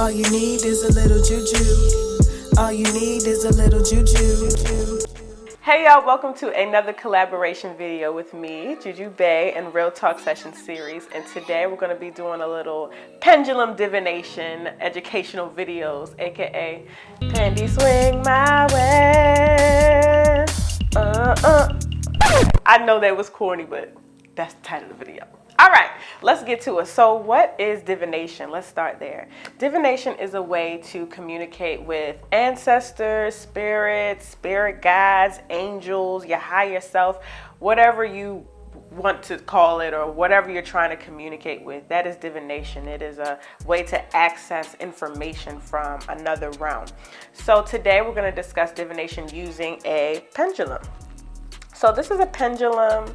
All you need is a little juju. All you need is a little juju. Hey y'all, welcome to another collaboration video with me, Juju Bay, and Real Talk Session series. And today we're going to be doing a little pendulum divination educational videos, aka Pendy swing my way. I know that was corny, but that's the title of the video. All right, let's get to it. So what is divination? Let's start there. Divination is a way to communicate with ancestors, spirits, spirit guides, angels, your higher self, whatever you want to call it or whatever you're trying to communicate with. That is divination. It is a way to access information from another realm. So today we're going to discuss divination using a pendulum. So this is a pendulum.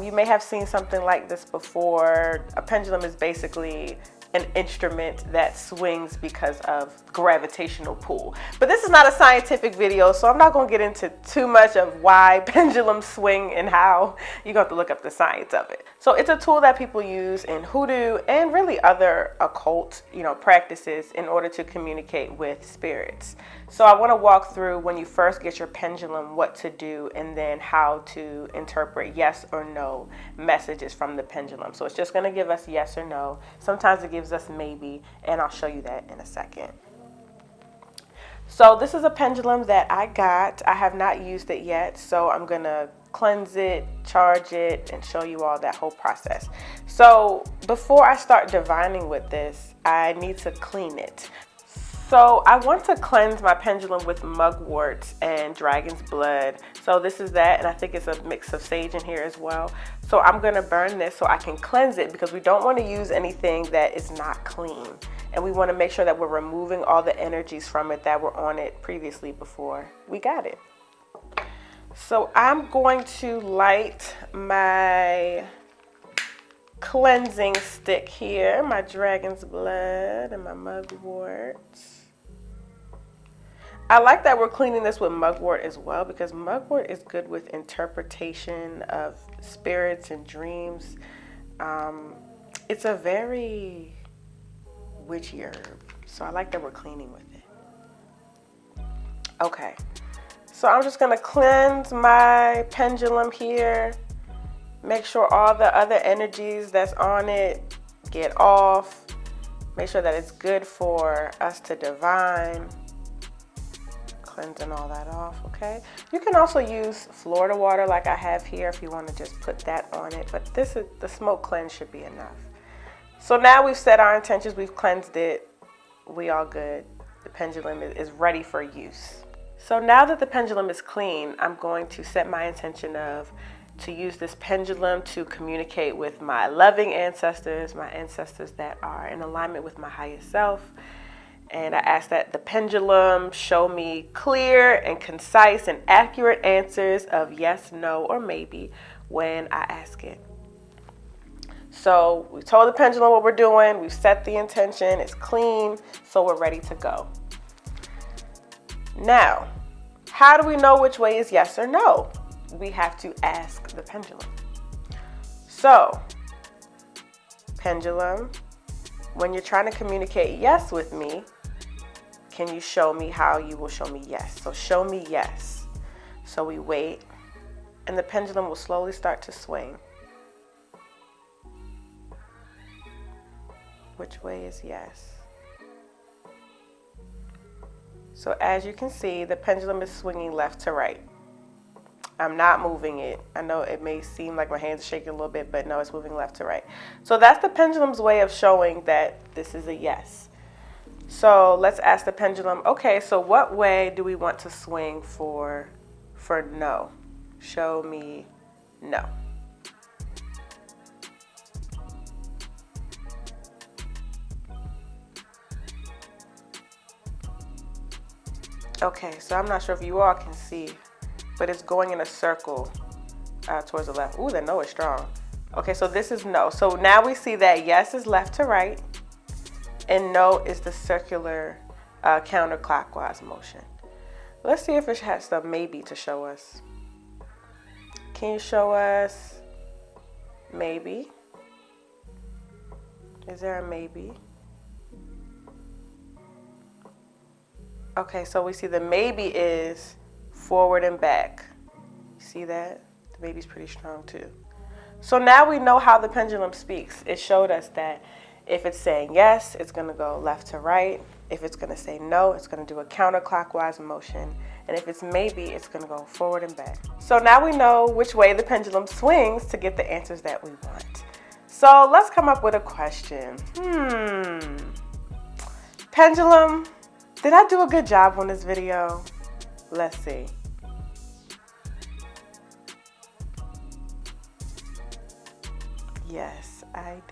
You may have seen something like this before. A pendulum is basically an instrument that swings because of gravitational pull. But this is not a scientific video, so I'm not going to get into too much of why pendulums swing and how. You're going to have to look up the science of it. So it's a tool that people use in hoodoo and really other occult, practices in order to communicate with spirits. So I want to walk through when you first get your pendulum, what to do, and then how to interpret yes or no messages from the pendulum. So it's just going to give us yes or no. Sometimes it gives us maybe, and I'll show you that in a second. So this is a pendulum that I got. I have not used it yet, so I'm going to cleanse it, charge it, and show you all that whole process. So before I start divining with this, I need to clean it. So I want to cleanse my pendulum with mugwort and dragon's blood. So this is that, and I think it's a mix of sage in here as well. So I'm going to burn this so I can cleanse it because we don't want to use anything that is not clean. And we want to make sure that we're removing all the energies from it that were on it previously before we got it. So I'm going to light my cleansing stick here, my dragon's blood and my mugwort. I like that we're cleaning this with mugwort as well because mugwort is good with interpretation of spirits and dreams. It's a very witchy herb, so I like that we're cleaning with it. Okay, so I'm just going to cleanse my pendulum here. Make sure all the other energies that's on it get off. Make sure that it's good for us to divine. Cleansing all that off, okay? You can also use Florida water like I have here if you want to just put that on it, but the smoke cleanse should be enough. So now we've set our intentions, we've cleansed it, we all good. The pendulum is ready for use. So now that the pendulum is clean, I'm going to set my intention to use this pendulum to communicate with my loving ancestors, my ancestors that are in alignment with my highest self. And I ask that the pendulum show me clear and concise and accurate answers of yes, no, or maybe when I ask it. So we told the pendulum what we're doing. We've set the intention. It's clean. So we're ready to go. Now, how do we know which way is yes or no? We have to ask the pendulum. So, pendulum, when you're trying to communicate yes with me, can you show me how you will show me yes? So show me yes. So we wait, and the pendulum will slowly start to swing. Which way is yes? So as you can see, the pendulum is swinging left to right. I'm not moving it. I know it may seem like my hands are shaking a little bit, but no, it's moving left to right. So that's the pendulum's way of showing that this is a yes. So let's ask the pendulum, okay, so what way do we want to swing for no? Show me no. Okay, so I'm not sure if you all can see, but it's going in a circle towards the left. Ooh, the no is strong. Okay, so this is no. So now we see that yes is left to right, and no is the circular counterclockwise motion. Let's see if it has some maybe to show us. Can you show us maybe? Is there a maybe? Okay, so we see the maybe is forward and back. You see that? The maybe's pretty strong too. So now we know how the pendulum speaks. It showed us that if it's saying yes, it's going to go left to right. If it's going to say no, it's going to do a counterclockwise motion. And if it's maybe, it's going to go forward and back. So now we know which way the pendulum swings to get the answers that we want. So let's come up with a question. Pendulum, did I do a good job on this video? Let's see. Yes, I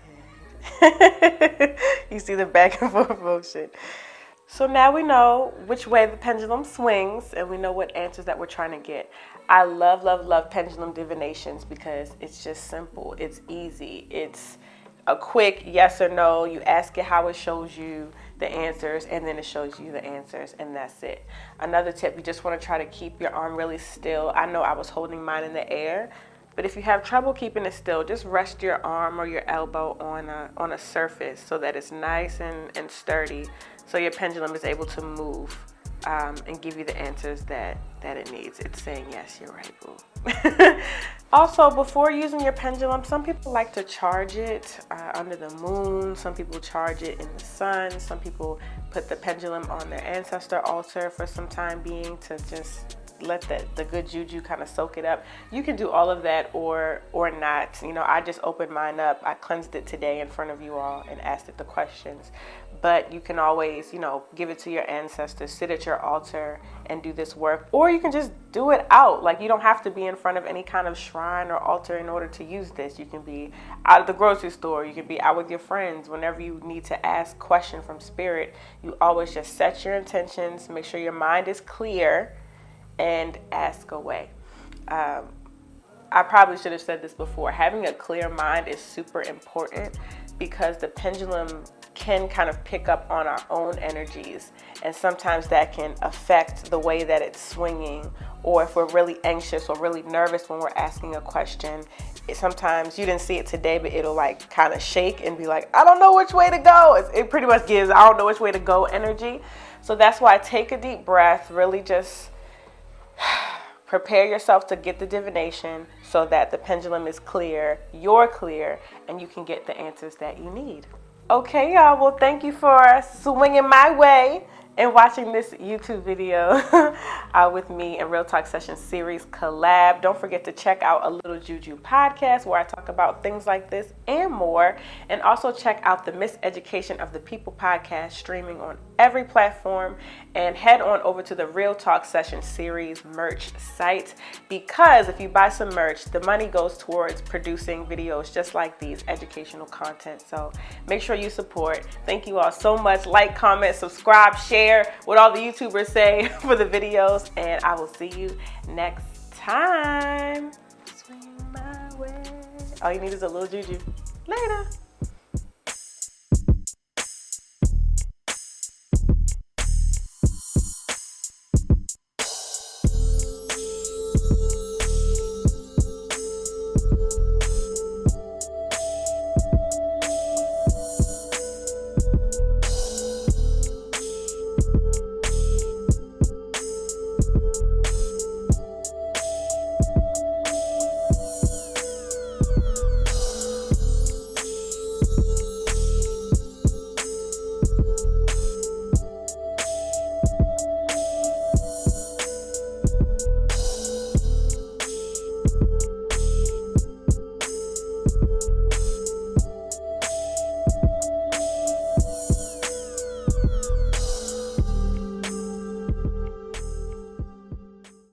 did. You see the back and forth motion. So now we know which way the pendulum swings, and we know what answers that we're trying to get. I love, love, love pendulum divinations because it's just simple. It's easy. It's a quick yes or no. You ask it how it shows you the answers, and then it shows you the answers, and that's it. Another tip, you just want to try to keep your arm really still. I know I was holding mine in the air, but if you have trouble keeping it still, just rest your arm or your elbow on a surface so that it's nice and sturdy, so your pendulum is able to move and give you the answers that it needs. It's saying yes, you're right, boo. Also, before using your pendulum, some people like to charge it under the moon. Some people charge it in the sun. Some people put the pendulum on their ancestor altar for some time being to just let the good juju kind of soak it up. You can do all of that or not. You know, I just opened mine up. I cleansed it today in front of you all and asked it the questions. But you can always, you know, give it to your ancestors, sit at your altar and do this work. Or you can just do it out. Like, you don't have to be in front of any kind of shrine or altar in order to use this. You can be out at the grocery store. You can be out with your friends. Whenever you need to ask question from spirit, you always just set your intentions, make sure your mind is clear, and ask away. I probably should have said this before. Having a clear mind is super important because the pendulum can kind of pick up on our own energies, and sometimes that can affect the way that it's swinging. Or if we're really anxious or really nervous when we're asking a question, sometimes you didn't see it today, but it'll like kind of shake and be like, I don't know which way to go. It pretty much gives I don't know which way to go energy. So that's why take a deep breath, really just prepare yourself to get the divination so that the pendulum is clear, you're clear, and you can get the answers that you need. Okay, y'all. Well, thank you for swinging my way and watching this YouTube video with me in Real Talk Session Series Collab. Don't forget to check out A Little Juju podcast where I talk about things like this and more. And also check out the Miseducation of the People podcast streaming on every platform. And head on over to the Real Talk Session Series merch site, because if you buy some merch, the money goes towards producing videos just like these, educational content. So make sure you support. Thank you all so much. Like, comment, subscribe, share what all the YouTubers say for the videos, and I will see you next time. Swing my way. All you need is a little juju. Later.